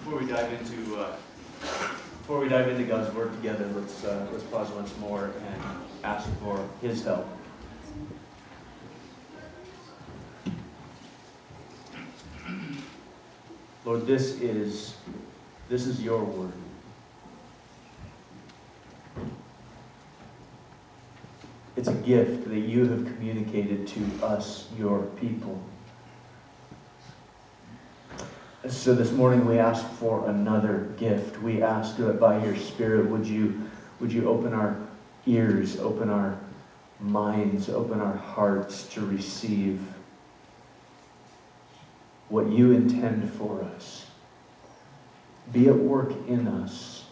Before we dive into God's Word together, let's pause once more and ask for His help. Lord, this is your Word. It's a gift that you have communicated to us, your people. So this morning we ask for another gift. We ask that by your Spirit, would you open our ears, open our minds, open our hearts to receive what you intend for us. Be at work in us.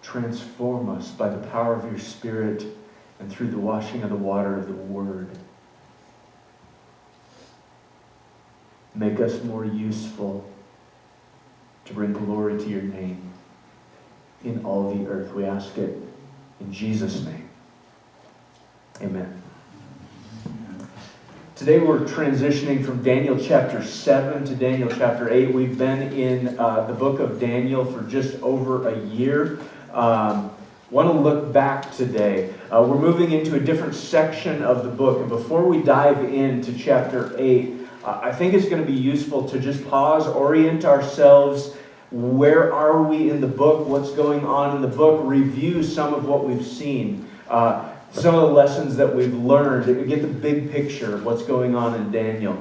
Transform us by the power of your Spirit and through the washing of the water of the Word. Make us more useful to bring glory to your name in all the earth. We ask it in Jesus' name. Amen. Today we're transitioning from Daniel chapter 7 to Daniel chapter 8. We've been in the book of Daniel for just over a year. Want to look back today. We're moving into a different section of the book. And before we dive into chapter 8, I think it's going to be useful to just pause, orient ourselves. Where are we in the book? What's going on in the book? Review some of what we've seen. Some of the lessons that we've learned. Get the big picture of what's going on in Daniel.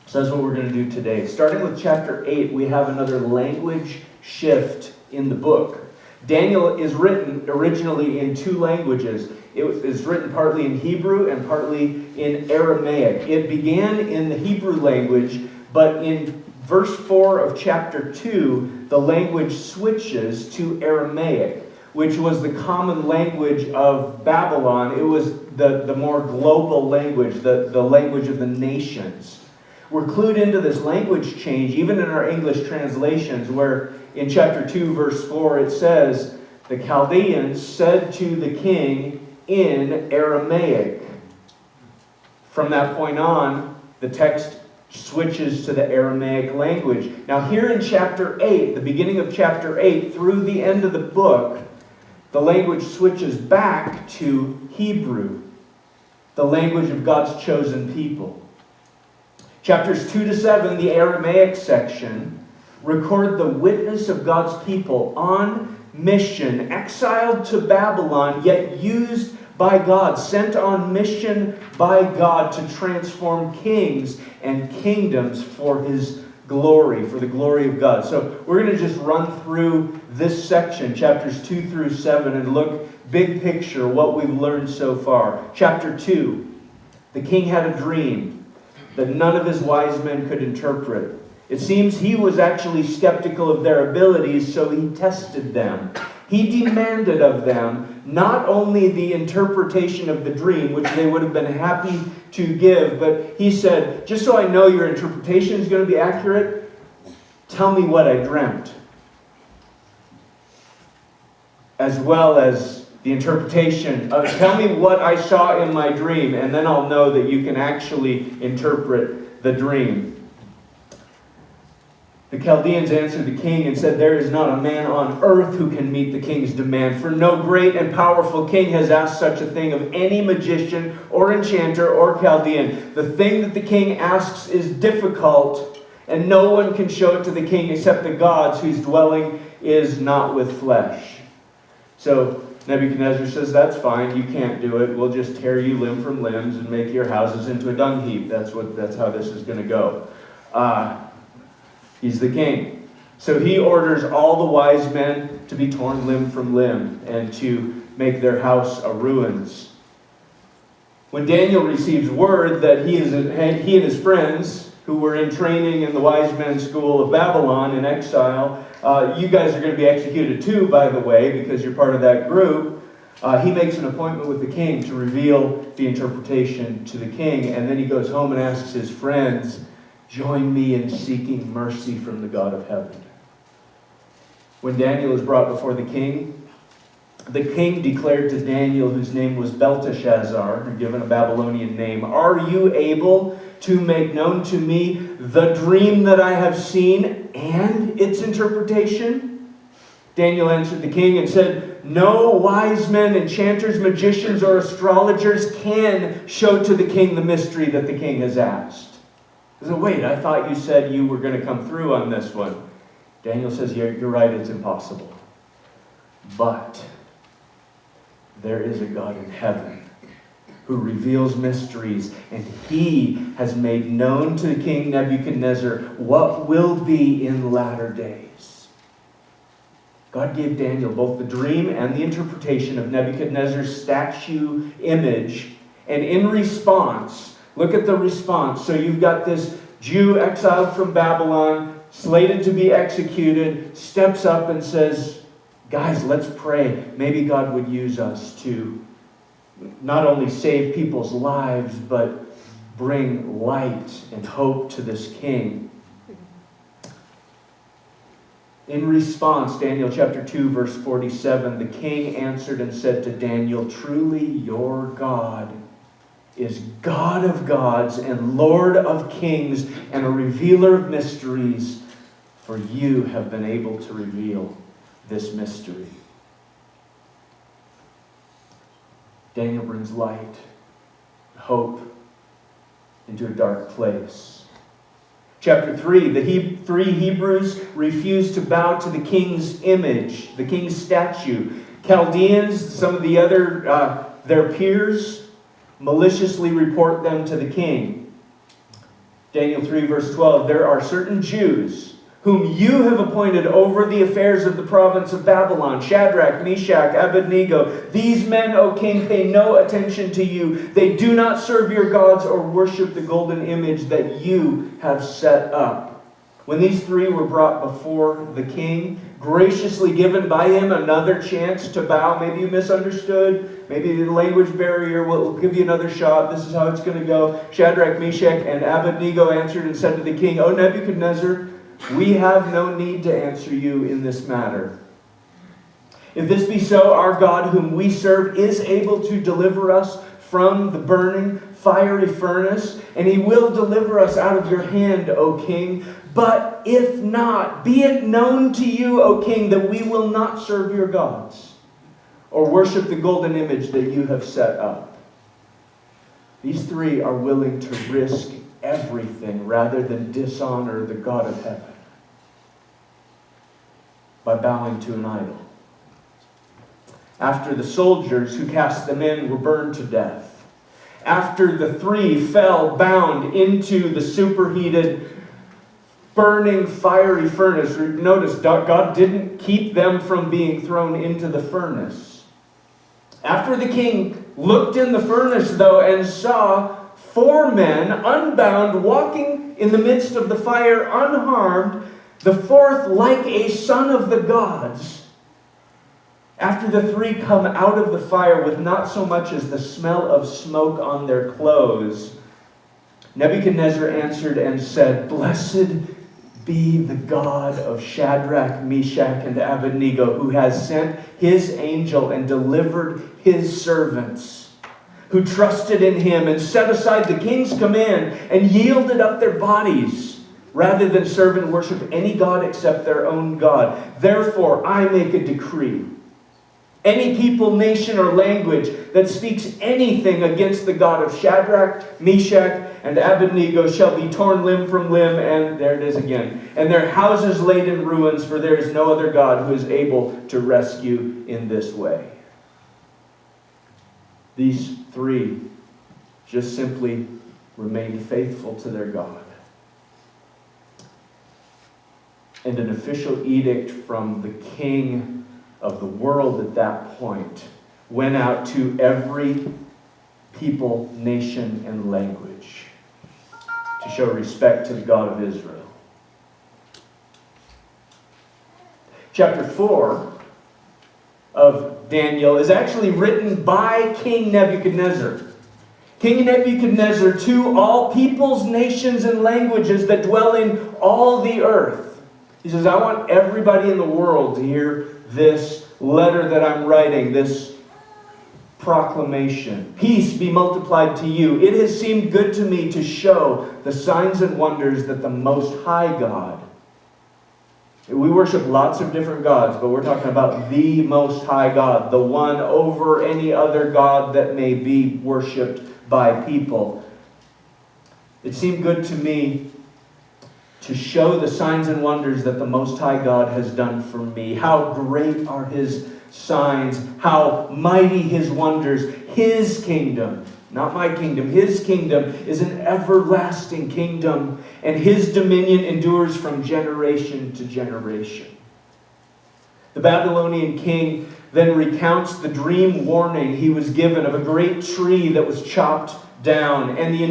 So that's what we're going to do today. Starting with chapter 8, we have another language shift in the book. Daniel is written originally in two languages. It is written partly in Hebrew and partly in Aramaic. It began in the Hebrew language, but in verse 4 of chapter 2, the language switches to Aramaic, which was the common language of Babylon. It was the more global language, the language of the nations. We're clued into this language change, even in our English translations, where in chapter 2, verse 4, it says, "The Chaldeans said to the king in Aramaic." From that point on, the text switches to the Aramaic language. Now here in chapter 8, the beginning of chapter 8, through the end of the book, the language switches back to Hebrew, the language of God's chosen people. Chapters 2 to 7, the Aramaic section, record the witness of God's people on mission, exiled to Babylon, yet used by God, sent on mission by God to transform kings and kingdoms for His glory, for the glory of God. So we're going to just run through this section, chapters 2 through 7, and look big picture, what we've learned so far. Chapter 2, the king had a dream that none of his wise men could interpret. It seems he was actually skeptical of their abilities, so he tested them. He demanded of them not only the interpretation of the dream, which they would have been happy to give, but he said, just so I know your interpretation is going to be accurate, tell me what I dreamt. As well as the interpretation of, tell me what I saw in my dream, and then I'll know that you can actually interpret the dream. The Chaldeans answered the king and said, "There is not a man on earth who can meet the king's demand, for no great and powerful king has asked such a thing of any magician or enchanter or Chaldean. The thing that the king asks is difficult, and no one can show it to the king except the gods whose dwelling is not with flesh." So Nebuchadnezzar says, that's fine, you can't do it. We'll just tear you limb from limbs and make your houses into a dung heap. That's how this is going to go. He's the king. So he orders all the wise men to be torn limb from limb and to make their house a ruins. When Daniel receives word that he and his friends, who were in training in the wise men's school of Babylon in exile, you guys are going to be executed too, by the way, because you're part of that group. He makes an appointment with the king to reveal the interpretation to the king, and then he goes home and asks his friends, "Join me in seeking mercy from the God of heaven." When Daniel is brought before the king declared to Daniel, whose name was Belteshazzar, given a Babylonian name, "Are you able to make known to me the dream that I have seen and its interpretation?" Daniel answered the king and said, "No wise men, enchanters, magicians, or astrologers can show to the king the mystery that the king has asked." He said, "Wait, I thought you said you were going to come through on this one." Daniel says, "You're right, it's impossible. But there is a God in heaven who reveals mysteries, and he has made known to King Nebuchadnezzar what will be in latter days." God gave Daniel both the dream and the interpretation of Nebuchadnezzar's statue image. And in response, look at the response. So you've got this Jew exiled from Babylon, slated to be executed, steps up and says, "Guys, let's pray. Maybe God would use us to not only save people's lives, but bring light and hope to this king." In response, Daniel chapter 2, verse 47, the king answered and said to Daniel, "Truly your God is God of gods and Lord of kings and a revealer of mysteries, for you have been able to reveal this mystery." Daniel brings light, hope into a dark place. Chapter 3, the three Hebrews refused to bow to the king's image, the king's statue. Chaldeans, some of the other, their peers, maliciously report them to the king. Daniel 3, verse 12, "There are certain Jews whom you have appointed over the affairs of the province of Babylon, Shadrach, Meshach, Abednego. These men, O king, pay no attention to you. They do not serve your gods or worship the golden image that you have set up." When these three were brought before the king, graciously given by him another chance to bow. Maybe you misunderstood. Maybe the language barrier. We'll give you another shot. This is how it's going to go. Shadrach, Meshach, and Abednego answered and said to the king, "O Nebuchadnezzar, we have no need to answer you in this matter. If this be so, our God whom we serve is able to deliver us from the burning fiery furnace, and he will deliver us out of your hand, O king. But if not, be it known to you, O king, that we will not serve your gods or worship the golden image that you have set up." These three are willing to risk everything rather than dishonor the God of heaven by bowing to an idol. After the soldiers who cast them in were burned to death, after the three fell bound into the superheated, burning, fiery furnace, notice God didn't keep them from being thrown into the furnace. After the king looked in the furnace, though, and saw 4 men unbound walking in the midst of the fire unharmed, the fourth like a son of the gods. After the 3 come out of the fire with not so much as the smell of smoke on their clothes, Nebuchadnezzar answered and said, "Blessed be the God of Shadrach, Meshach, and Abednego, who has sent his angel and delivered his servants, who trusted in him and set aside the king's command and yielded up their bodies rather than serve and worship any god except their own God. Therefore, I make a decree. Any people, nation, or language that speaks anything against the God of Shadrach, Meshach, and Abednego shall be torn limb from limb," and there it is again, "and their houses laid in ruins, for there is no other God who is able to rescue in this way." These 3 just simply remained faithful to their God. And an official edict from the king of the world at that point went out to every people, nation, and language to show respect to the God of Israel. Chapter 4 of Daniel is actually written by King Nebuchadnezzar. King Nebuchadnezzar to all peoples, nations, and languages that dwell in all the earth. He says, I want everybody in the world to hear this letter that I'm writing, this proclamation. Peace be multiplied to you. It has seemed good to me to show the signs and wonders that the Most High God. We worship lots of different gods, but we're talking about the Most High God, the one over any other god that may be worshipped by people. It seemed good to me to show the signs and wonders that the Most High God has done for me. How great are His signs, how mighty His wonders. His kingdom, not my kingdom, His kingdom is an everlasting kingdom, and His dominion endures from generation to generation. The Babylonian king then recounts the dream warning he was given of a great tree that was chopped down, and the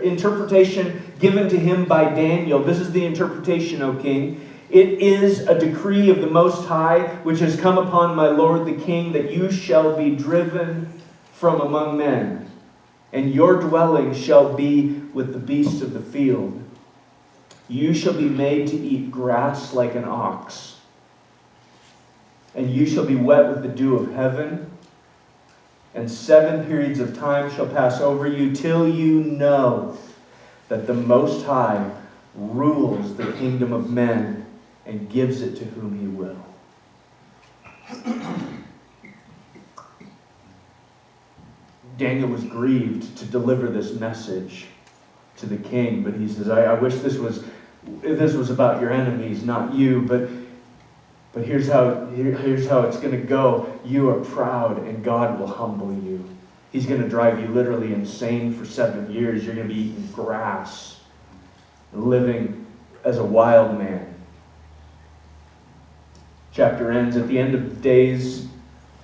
interpretation given to him by Daniel. This is the interpretation, O king. It is a decree of the Most High, which has come upon my lord the king, that you shall be driven from among men, and your dwelling shall be with the beasts of the field. You shall be made to eat grass like an ox, and you shall be wet with the dew of heaven, and 7 periods of time shall pass over you till you know that the Most High rules the kingdom of men and gives it to whom He will. Daniel was grieved to deliver this message to the king, but he says, I wish this was about your enemies, not you, but here's how it's going to go. You are proud, and God will humble you. He's going to drive you literally insane for 7 years. You're going to be eating grass, living as a wild man. Chapter ends, at the end of days,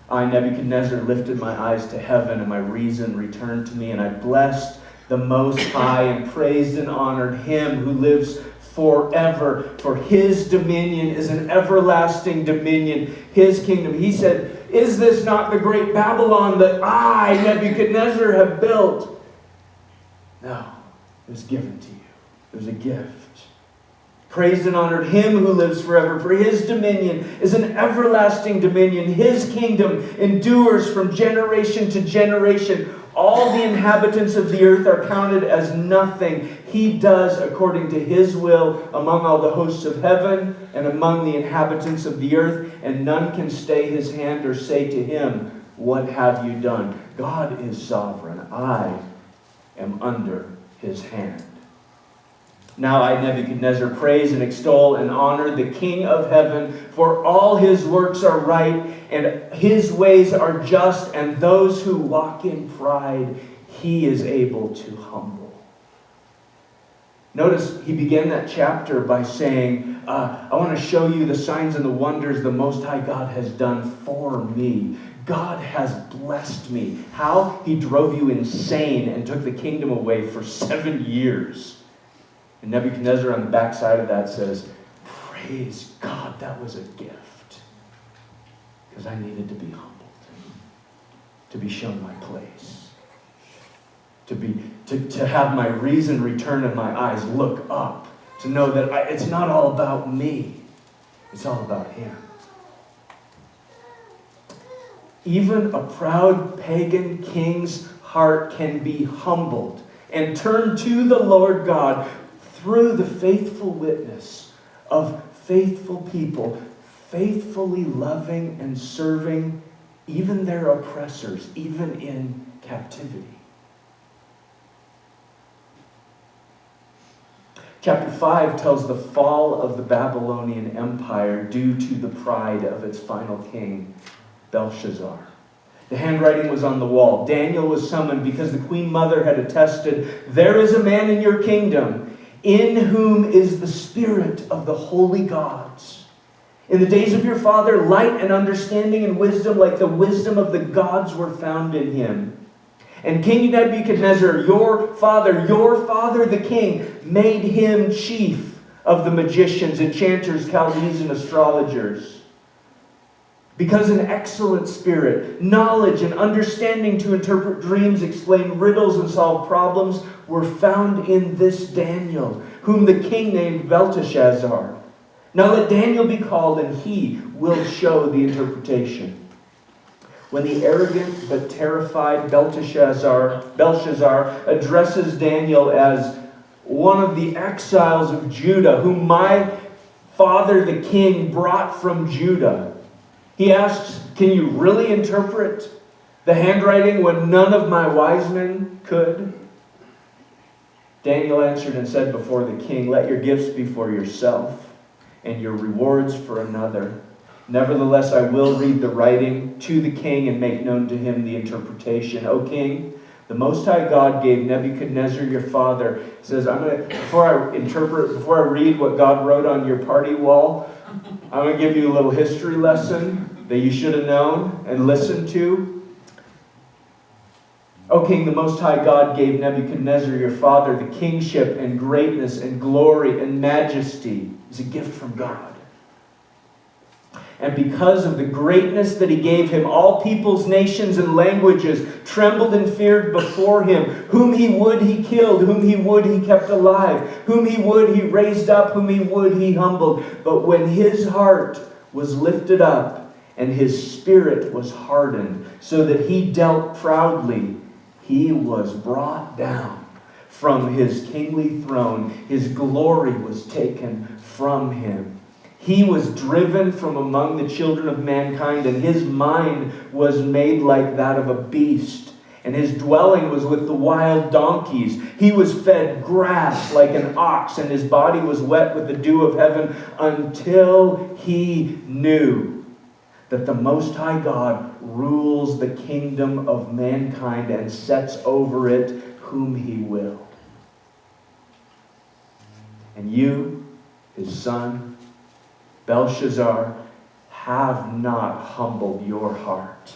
I, Nebuchadnezzar, lifted my eyes to heaven, and my reason returned to me, and I blessed the Most High and praised and honored Him who lives forever, for His dominion is an everlasting dominion, His kingdom. He said, is this not the great Babylon that I, Nebuchadnezzar, have built? No, it was given to you. It was a gift. Praised and honored Him who lives forever, for His dominion is an everlasting dominion. His kingdom endures from generation to generation. All the inhabitants of the earth are counted as nothing. He does according to His will among all the hosts of heaven and among the inhabitants of the earth, and none can stay His hand or say to Him, what have you done? God is sovereign. I am under His hand. Now I, Nebuchadnezzar, praise and extol and honor the King of heaven, for all His works are right, and His ways are just, and those who walk in pride He is able to humble. Notice he began that chapter by saying, I want to show you the signs and the wonders the Most High God has done for me. God has blessed me. How? He drove you insane and took the kingdom away for 7 years. And Nebuchadnezzar on the backside of that says, praise God, that was a gift. Because I needed to be humbled. To be shown my place. To have my reason return and my eyes look up. To know that it's not all about me. It's all about Him. Even a proud pagan king's heart can be humbled and turn to the Lord God through the faithful witness of faithful people, faithfully loving and serving even their oppressors, even in captivity. Chapter 5 tells the fall of the Babylonian Empire due to the pride of its final king, Belshazzar. The handwriting was on the wall. Daniel was summoned because the queen mother had attested, there is a man in your kingdom in whom is the spirit of the holy gods. In the days of your father, light and understanding and wisdom like the wisdom of the gods were found in him. And King Nebuchadnezzar, your father the king, made him chief of the magicians, enchanters, Chaldees, and astrologers. Because an excellent spirit, knowledge, and understanding to interpret dreams, explain riddles, and solve problems were found in this Daniel, whom the king named Belteshazzar. Now let Daniel be called, and he will show the interpretation. when the arrogant but terrified Belshazzar addresses Daniel as one of the exiles of Judah, whom my father the king brought from Judah. He asks, "Can you really interpret the handwriting when none of my wise men could?" Daniel answered and said before the king, "Let your gifts be for yourself, and your rewards for another. Nevertheless, I will read the writing to the king and make known to him the interpretation. O king, the Most High God gave Nebuchadnezzar your father." He says, before I read what God wrote on your party wall, I'm going to give you a little history lesson that you should have known and listened to. "O king, the Most High God gave Nebuchadnezzar your father the kingship and greatness and glory and majesty." It's a gift from God. "And because of the greatness that he gave him, all peoples, nations, and languages trembled and feared before him. Whom he would, he killed. Whom he would, he kept alive. Whom he would, he raised up. Whom he would, he humbled. But when his heart was lifted up and his spirit was hardened, so that he dealt proudly, he was brought down from his kingly throne. His glory was taken from him. He was driven from among the children of mankind, and his mind was made like that of a beast, and his dwelling was with the wild donkeys. He was fed grass like an ox, and his body was wet with the dew of heaven, until he knew that the Most High God rules the kingdom of mankind and sets over it whom he will. And you, his son, Belshazzar, have not humbled your heart,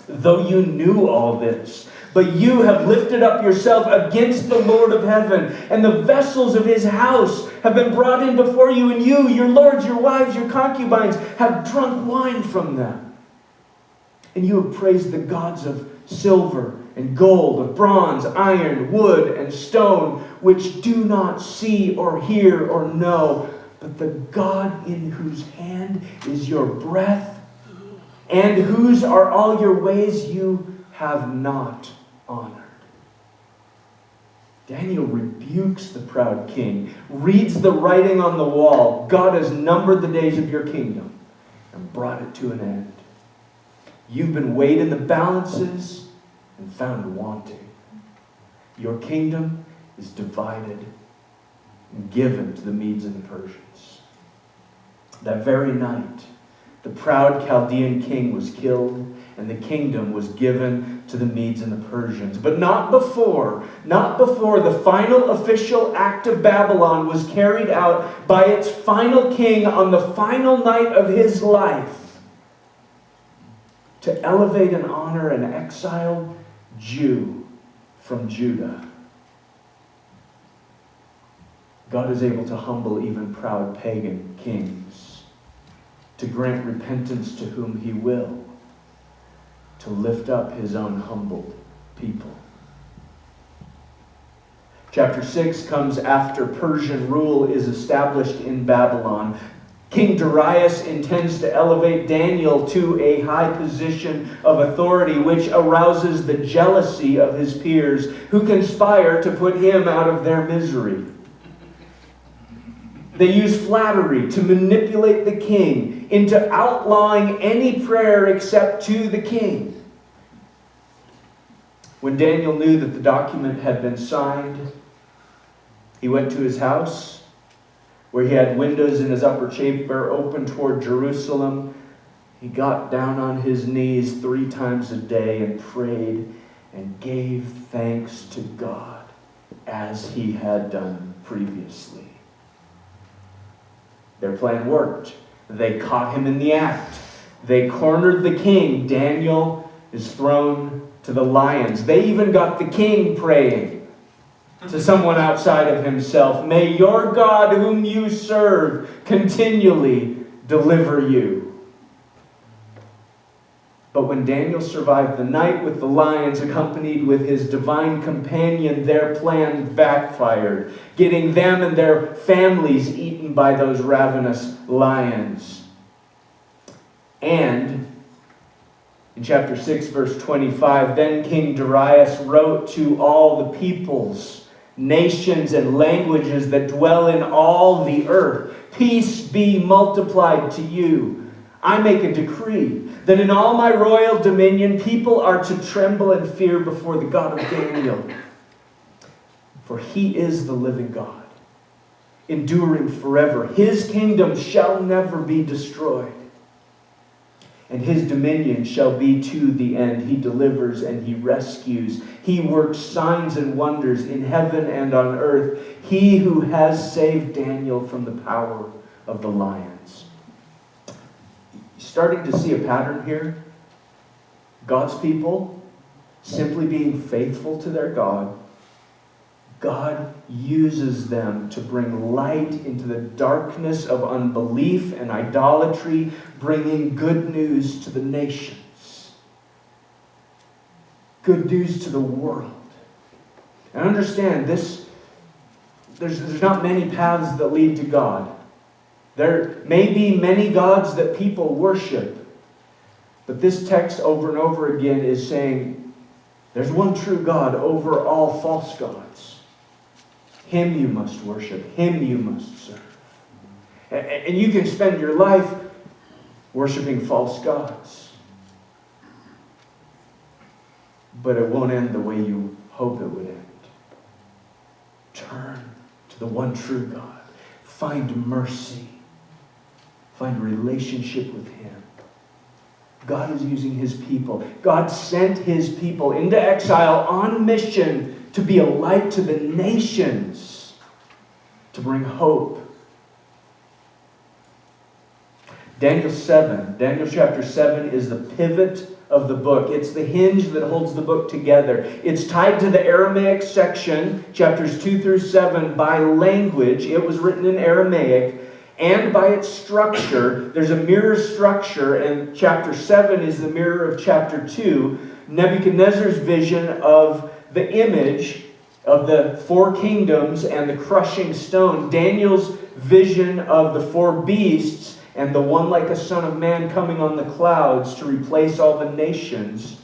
though you knew all this. But you have lifted up yourself against the Lord of heaven, and the vessels of his house have been brought in before you, and you, your lords, your wives, your concubines, have drunk wine from them. And you have praised the gods of silver and gold, of bronze, iron, wood, and stone, which do not see or hear or know, but the God in whose hand is your breath, and whose are all your ways, you have not honored. Daniel rebukes the proud king, reads the writing on the wall. God has numbered the days of your kingdom and brought it to an end. You've been weighed in the balances and found wanting. Your kingdom is divided and given to the Medes and the Persians. That very night, the proud Chaldean king was killed, and the kingdom was given to the Medes and the Persians. But not before the final official act of Babylon was carried out by its final king on the final night of his life, to elevate and honor an exiled Jew from Judah. God is able to humble even proud pagan kings, to grant repentance to whom he will, to lift up his own humbled people. Chapter 6 comes after Persian rule is established in Babylon. King Darius intends to elevate Daniel to a high position of authority, which arouses the jealousy of his peers, who conspire to put him out of their misery. They use flattery to manipulate the king into outlawing any prayer except to the king. When Daniel knew that the document had been signed, he went to his house, where he had windows in his upper chamber open toward Jerusalem. He got down on his knees 3 times a day and prayed and gave thanks to God as he had done previously. Their plan worked. They caught him in the act. They cornered the king. Daniel is thrown to the lions. They even got the king praying to someone outside of himself. May your God whom you serve continually deliver you. But when Daniel survived the night with the lions, accompanied with his divine companion, their plan backfired, getting them and their families eaten by those ravenous lions. And In chapter 6, verse 25, then King Darius wrote to all the peoples, nations, and languages that dwell in all the earth, peace be multiplied to you. I make a decree that in all my royal dominion people are to tremble and fear before the God of Daniel. For he is the living God, enduring forever. His kingdom shall never be destroyed, and his dominion shall be to the end. He delivers and he rescues. He works signs and wonders in heaven and on earth. He who has saved Daniel from the power of the lions. Starting to see a pattern here. God's people simply being faithful to their God. God uses them to bring light into the darkness of unbelief and idolatry, bringing good news to the nations. Good news to the world. And understand this, there's not many paths that lead to God. There may be many gods that people worship, but this text over and over again is saying there's one true God over all false gods. Him you must worship. Him you must serve. And you can spend your life worshiping false gods, but it won't end the way you hope it would end. Turn to the one true God. Find mercy. Find relationship with Him. God is using His people. God sent His people into exile on mission to be a light to the nations, to bring hope. Daniel chapter 7 is the pivot of the book. It's the hinge that holds the book together. It's tied to the Aramaic section, chapters 2 through 7, by language. It was written in Aramaic. And by its structure. There's a mirror structure, and chapter 7 is the mirror of chapter 2. Nebuchadnezzar's vision of the image of the four kingdoms and the crushing stone. Daniel's vision of the four beasts and the one like a son of man coming on the clouds to replace all the nations.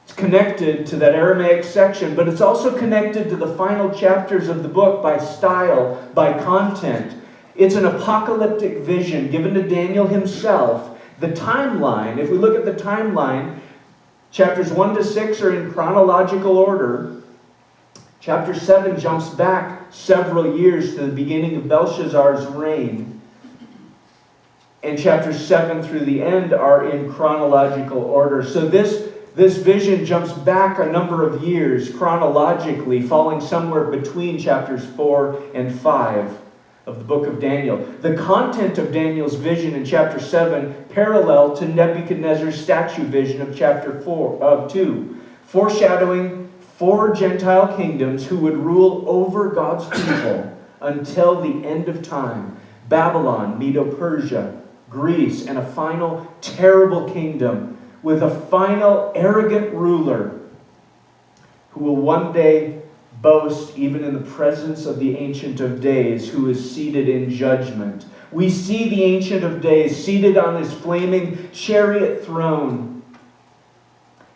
It's connected to that Aramaic section, but it's also connected to the final chapters of the book by style, by content. It's an apocalyptic vision given to Daniel himself. The timeline, if we look at the timeline, chapters 1 to 6 are in chronological order. Chapter 7 jumps back several years to the beginning of Belshazzar's reign. And chapters 7 through the end are in chronological order. So this vision jumps back a number of years chronologically, falling somewhere between chapters 4 and 5 of the book of Daniel. The content of Daniel's vision in chapter 7 parallel to Nebuchadnezzar's statue vision of chapter 2, foreshadowing four Gentile kingdoms who would rule over God's people until the end of time. Babylon, Medo-Persia, Greece, and a final terrible kingdom with a final arrogant ruler who will one day boast even in the presence of the Ancient of Days, who is seated in judgment. We see the Ancient of Days seated on his flaming chariot throne,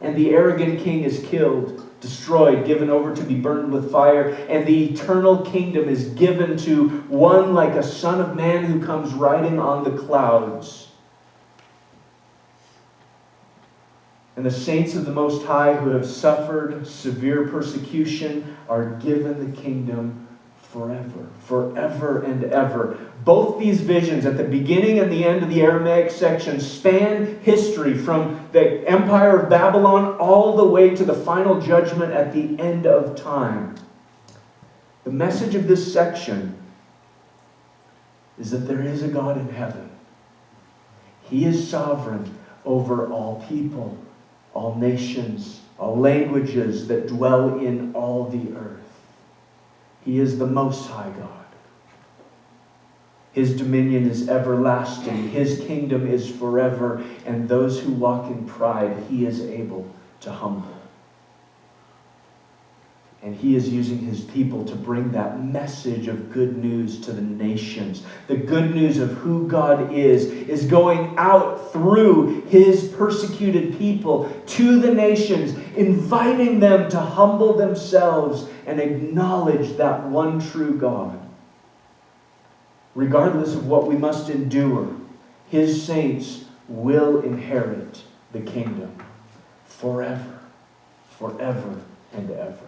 and the arrogant king is killed, destroyed, given over to be burned with fire, and the eternal kingdom is given to one like a son of man who comes riding on the clouds. And the saints of the Most High who have suffered severe persecution are given the kingdom forever, forever and ever. Both these visions at the beginning and the end of the Aramaic section span history from the empire of Babylon all the way to the final judgment at the end of time. The message of this section is that there is a God in heaven. He is sovereign over all people, all nations, all languages that dwell in all the earth. He is the Most High God. His dominion is everlasting. His kingdom is forever. And those who walk in pride, He is able to humble. And he is using his people to bring that message of good news to the nations. The good news of who God is going out through his persecuted people to the nations, inviting them to humble themselves and acknowledge that one true God. Regardless of what we must endure, his saints will inherit the kingdom forever, forever and ever.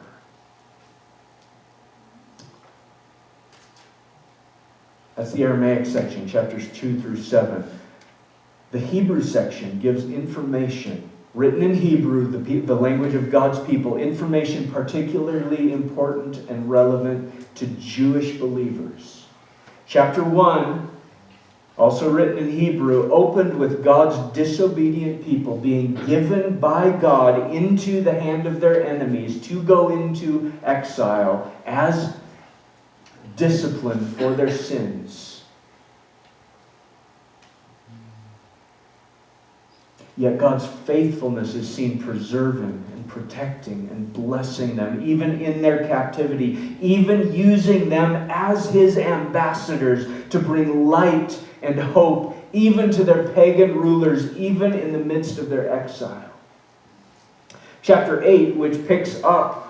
That's the Aramaic section, chapters 2 through 7. The Hebrew section gives information, written in Hebrew, the language of God's people, information particularly important and relevant to Jewish believers. Chapter 1, also written in Hebrew, opened with God's disobedient people being given by God into the hand of their enemies to go into exile as discipline for their sins. Yet God's faithfulness is seen preserving and protecting and blessing them, even in their captivity, even using them as his ambassadors to bring light and hope, even to their pagan rulers, even in the midst of their exile. Chapter 8, which picks up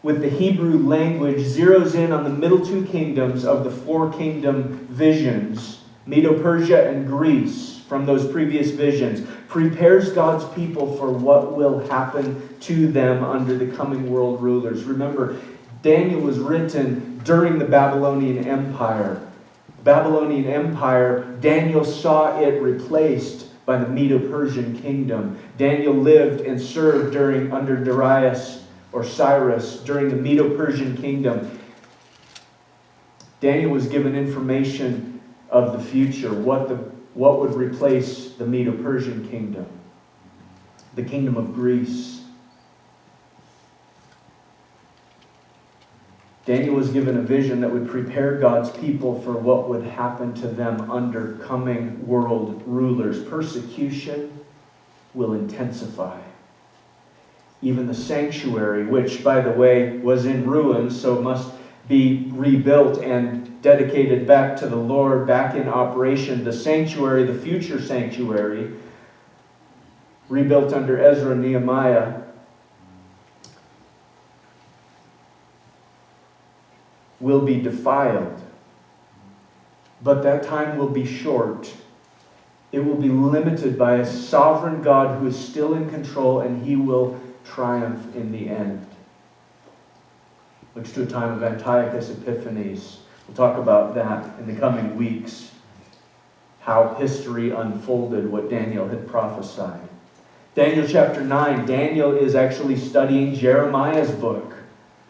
with the Hebrew language, zeroes in on the middle two kingdoms of the four kingdom visions, Medo-Persia and Greece, from those previous visions, prepares God's people for what will happen to them under the coming world rulers. Remember, Daniel was written during the Babylonian Empire. Babylonian Empire, Daniel saw it replaced by the Medo-Persian kingdom. Daniel lived and served under Darius or Cyrus during the Medo-Persian kingdom. Daniel was given information of the future, what would replace the Medo-Persian kingdom, the kingdom of Greece. Daniel was given a vision that would prepare God's people for what would happen to them under coming world rulers. Persecution will intensify. Even the sanctuary, which, by the way, was in ruins, so must be rebuilt and dedicated back to the Lord, back in operation. The sanctuary, the future sanctuary, rebuilt under Ezra and Nehemiah, will be defiled. But that time will be short. It will be limited by a sovereign God who is still in control, and he will triumph in the end. Looks to a time of Antiochus Epiphanes. We'll talk about that in the coming weeks. How history unfolded what Daniel had prophesied. Daniel chapter 9. Daniel is actually studying Jeremiah's book.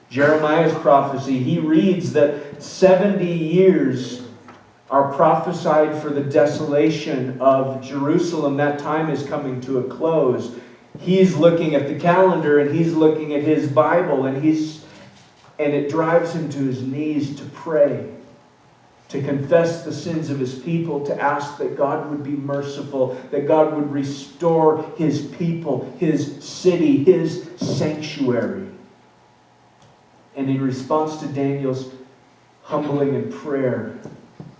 Jeremiah's prophecy. He reads that 70 years are prophesied for the desolation of Jerusalem. That time is coming to a close. He's looking at the calendar and he's looking at his Bible, and it drives him to his knees to pray, to confess the sins of his people, to ask that God would be merciful, that God would restore his people, his city, his sanctuary. And in response to Daniel's humbling and prayer,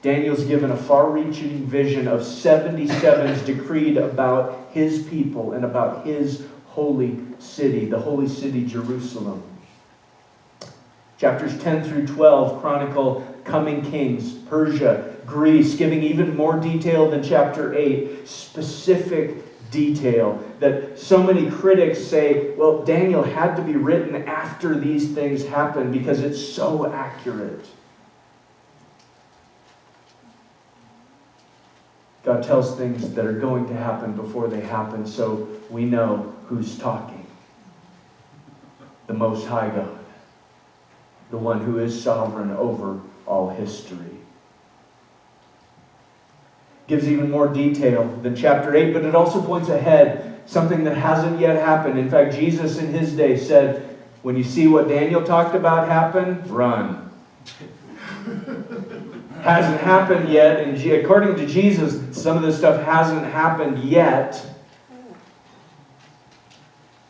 Daniel's given a far-reaching vision of 77s decreed about his people and about his holy city, the holy city Jerusalem. Chapters 10 through 12 chronicle coming kings, Persia, Greece, giving even more detail than chapter 8, specific detail that so many critics say, well, Daniel had to be written after these things happened because it's so accurate. God tells things that are going to happen before they happen, so we know who's talking. The Most High God, the one who is sovereign over all history. Gives even more detail than chapter 8, but it also points ahead, something that hasn't yet happened. In fact, Jesus in his day said, when you see what Daniel talked about happen, run. Hasn't happened yet, and according to Jesus, some of this stuff hasn't happened yet.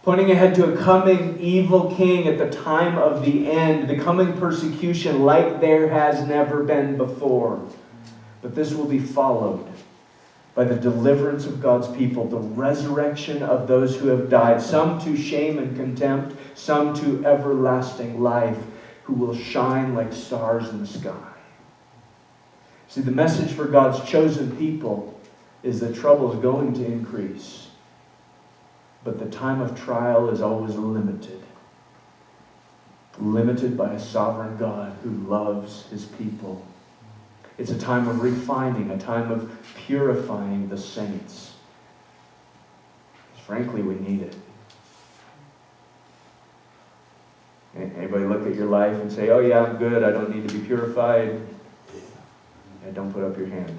pointing ahead to a coming evil king at the time of the end, the coming persecution like there has never been before. But this will be followed by the deliverance of God's people, the resurrection of those who have died, some to shame and contempt, some to everlasting life, who will shine like stars in the sky. See, the message for God's chosen people is that trouble is going to increase, but the time of trial is always limited. Limited by a sovereign God who loves his people. It's a time of refining, a time of purifying the saints. Frankly, we need it. Anybody look at your life and say, oh yeah, I'm good, I don't need to be purified? Yeah, don't put up your hand.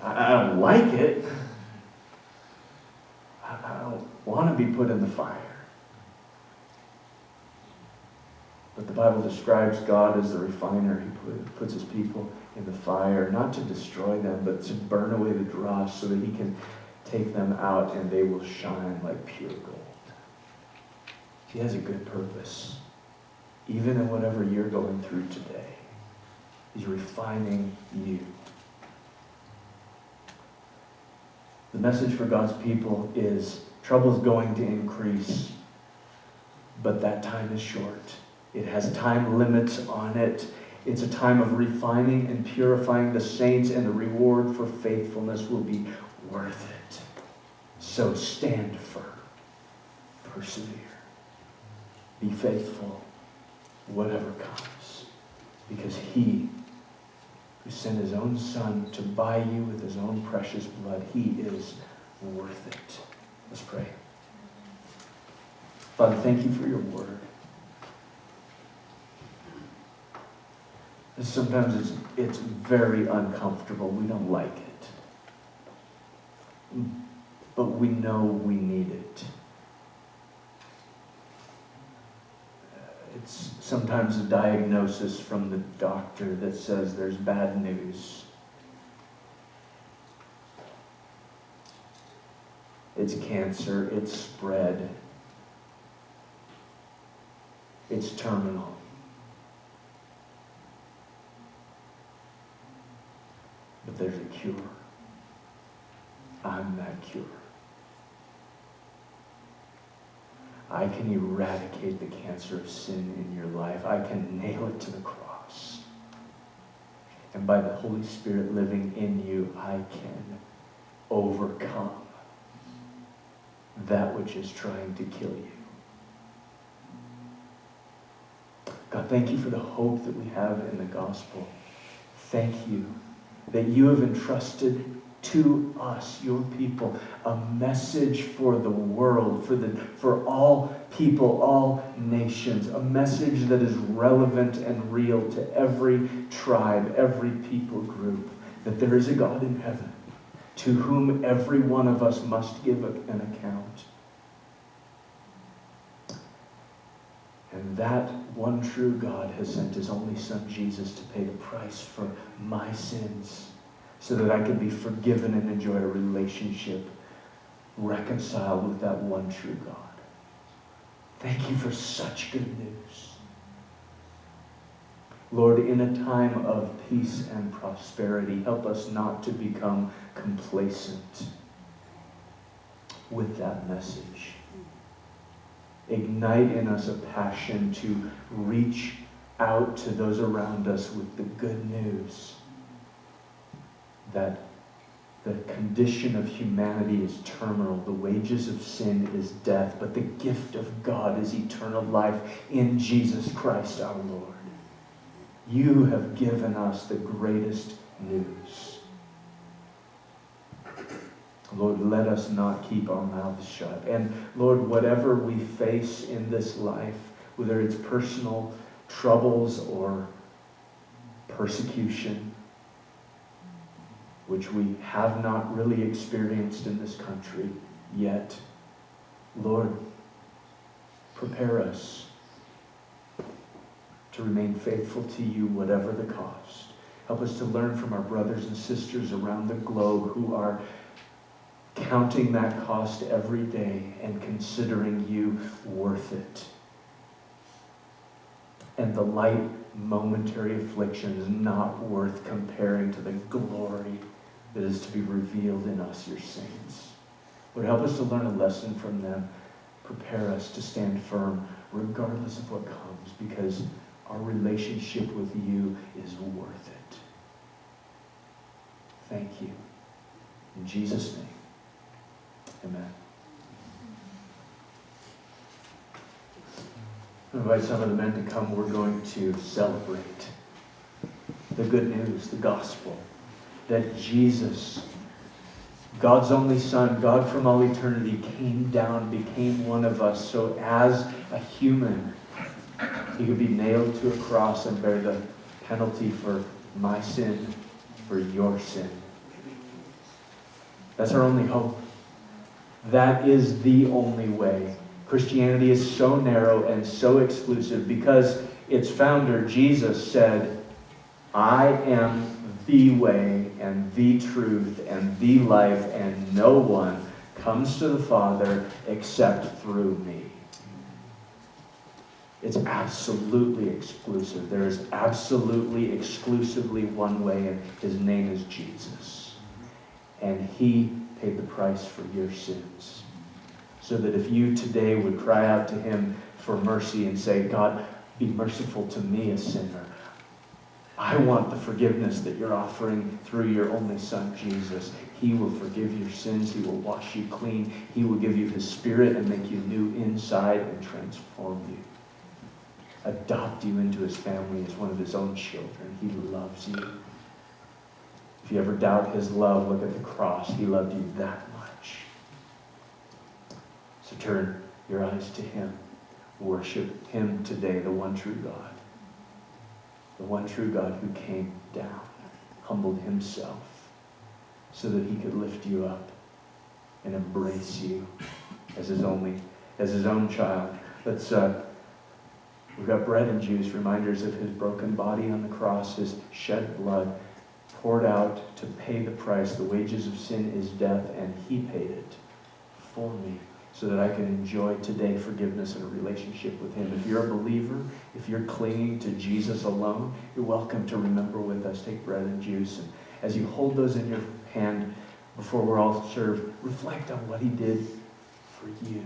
I don't like it. I don't want to be put in the fire. But the Bible describes God as the refiner. He puts his people in the fire, not to destroy them, but to burn away the dross so that he can take them out and they will shine like pure gold. He has a good purpose. Even in whatever you're going through today, he's refining you. The message for God's people is trouble is going to increase, but that time is short. It has time limits on it. It's a time of refining and purifying the saints, and the reward for faithfulness will be worth it. So stand firm. Persevere. Be faithful, whatever comes. Because he who sent his own Son to buy you with his own precious blood, he is worth it. Let's pray. Father, thank you for your word. Sometimes it's very uncomfortable. We don't like it. But we know we need it. It's sometimes a diagnosis from the doctor that says there's bad news. It's cancer. It's spread. It's terminal. But there's a cure. I'm that cure. I can eradicate the cancer of sin in your life. I can nail it to the cross. And by the Holy Spirit living in you, I can overcome that which is trying to kill you. God, thank you for the hope that we have in the gospel. Thank you that you have entrusted to us, your people, a message for the world, for all people, all nations, a message that is relevant and real to every tribe, every people group, that there is a God in heaven to whom every one of us must give an account. And that one true God has sent his only Son, Jesus, to pay the price for my sins so that I can be forgiven and enjoy a relationship reconciled with that one true God. Thank you for such good news. Lord, in a time of peace and prosperity, help us not to become complacent with that message. Ignite in us a passion to reach out to those around us with the good news that the condition of humanity is terminal. The wages of sin is death, but the gift of God is eternal life in Jesus Christ our Lord. You have given us the greatest news. Lord, let us not keep our mouths shut. And Lord, whatever we face in this life, whether it's personal troubles or persecution, which we have not really experienced in this country yet, Lord, prepare us to remain faithful to you, whatever the cost. Help us to learn from our brothers and sisters around the globe who are counting that cost every day and considering you worth it. And the light momentary affliction is not worth comparing to the glory that is to be revealed in us, your saints. Lord, help us to learn a lesson from them. Prepare us to stand firm regardless of what comes, because our relationship with you is worth it. Thank you. In Jesus' name, amen. I invite some of the men to come. We're going to celebrate the good news, the gospel, that Jesus, God's only Son, God from all eternity, came down, became one of us, so as a human, he could be nailed to a cross and bear the penalty for my sin, for your sin. That's our only hope. That is the only way. Christianity is so narrow and so exclusive because its founder, Jesus, said, I am the way and the truth and the life, and no one comes to the Father except through me. It's absolutely exclusive. There is absolutely, exclusively one way, and his name is Jesus. And he paid the price for your sins. So that if you today would cry out to him for mercy and say, God, be merciful to me, a sinner. I want the forgiveness that you're offering through your only Son, Jesus. He will forgive your sins. He will wash you clean. He will give you his Spirit and make you new inside and transform you. Adopt you into his family as one of his own children. He loves you. If you ever doubt his love, look at the cross. He loved you that much. So turn your eyes to him. Worship him today, the one true God. The one true God who came down, humbled himself so that he could lift you up and embrace you as his own child. We've got bread and juice, reminders of his broken body on the cross, his shed blood poured out to pay the price. The wages of sin is death, and he paid it for me, so that I can enjoy today forgiveness and a relationship with him. If you're a believer, if you're clinging to Jesus alone, you're welcome to remember with us. Take bread and juice. And as you hold those in your hand before we're all served, reflect on what he did for you.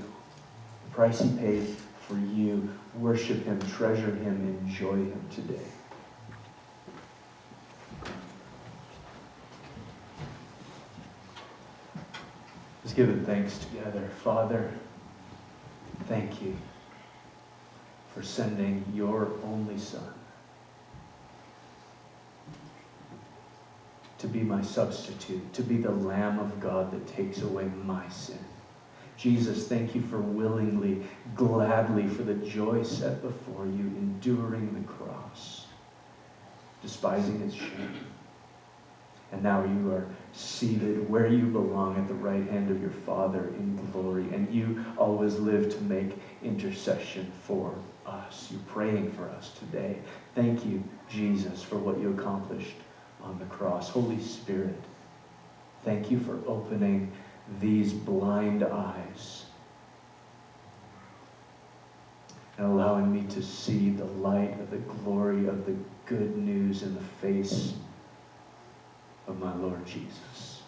The price he paid for you. Worship him, treasure him, enjoy him today. Let's give it thanks together. Father, thank you for sending your only Son to be my substitute, to be the Lamb of God that takes away my sin. Jesus, thank you for willingly, gladly, for the joy set before you, enduring the cross, despising its shame. And now you are seated where you belong at the right hand of your Father in glory. And you always live to make intercession for us. You're praying for us today. Thank you, Jesus, for what you accomplished on the cross. Holy Spirit, thank you for opening these blind eyes and allowing me to see the light of the glory of the good news in the face of my Lord Jesus.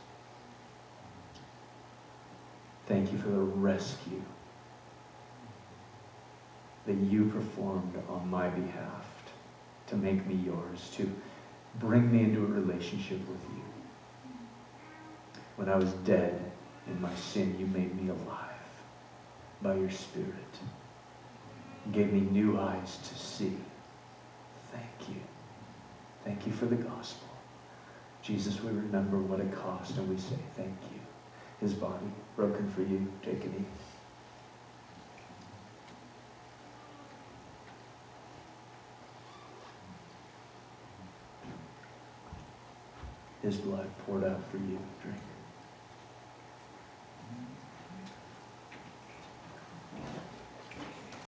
Thank you for the rescue that you performed on my behalf to make me yours, to bring me into a relationship with you. When I was dead in my sin, you made me alive by your Spirit. You gave me new eyes to see. Thank you. Thank you for the gospel. Jesus, we remember what it cost, and we say thank you. His body broken for you. Take it easy. His blood poured out for you. Drink.